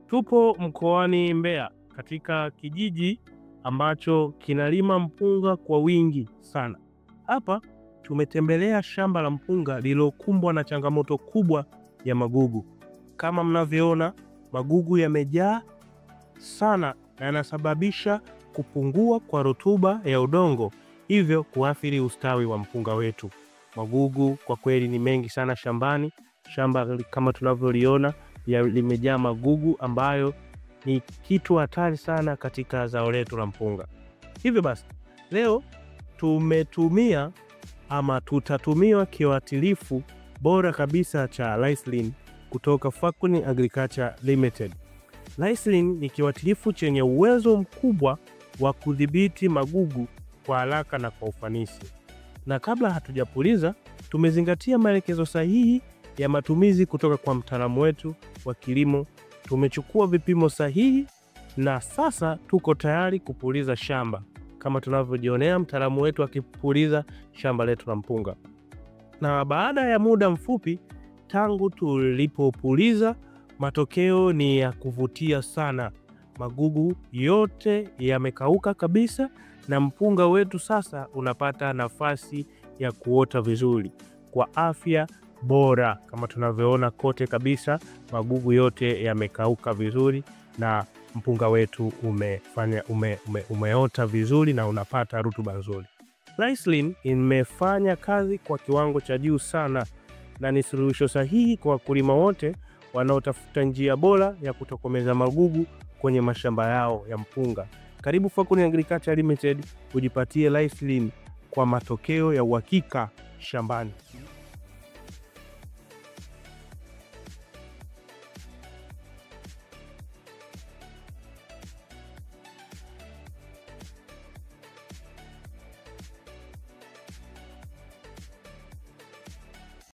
Tupo mkoani Mbeya katika kijiji ambacho kinalima mpunga kwa wingi sana. Hapa tumetembelea shamba la mpunga lililokumbwa na changamoto kubwa ya magugu. Kama mnavyoona, magugu yamejaa sana na yanasababisha kupungua kwa rutuba ya udongo, hivyo kuathiri ustawi wa mpunga wetu. Magugu kwa kweli ni mengi sana shambani. Shamba kama tunavyoliona limejaa magugu ambayo ni kitu hatari sana katika zao letu la mpunga. Hivyo basi, leo tutatumia kiuatilifu bora kabisa cha Lysine kutoka Fakhuni Agriculture Limited. Lysine ni kiuatilifu chenye uwezo mkubwa wa kudhibiti magugu kwa haraka na kwa ufanisi. Na kabla hatujapuliza, tumezingatia maelekezo sahihi ya matumizi kutoka kwa mtaalamu wetu wa kilimo. Tumechukua vipimo sahihi na sasa tuko tayari kupuliza shamba. Kama tunavyojionea mtaalamu wetu akipuliza shamba letu la mpunga. Na baada ya muda mfupi tangu tulipopuliza, matokeo ni ya kuvutia sana. Magugu yote yamekauka kabisa na mpunga wetu sasa unapata nafasi ya kuota vizuri kwa afya bora. Kama tunavyoona kote kabisa, magugu yote yamekauka vizuri na mpunga wetu umeota vizuri na unapata rutuba nzuri. Lysine imefanya kazi kwa kiwango cha juu sana na ni suluhisho sahihi kwa wakulima wote wanaotafuta njia bora ya kutokomeza magugu kwenye mashamba yao ya mpunga. Karibu Fakhuni Agriculture Limited ujipatie Lysine kwa matokeo ya uhakika shambani.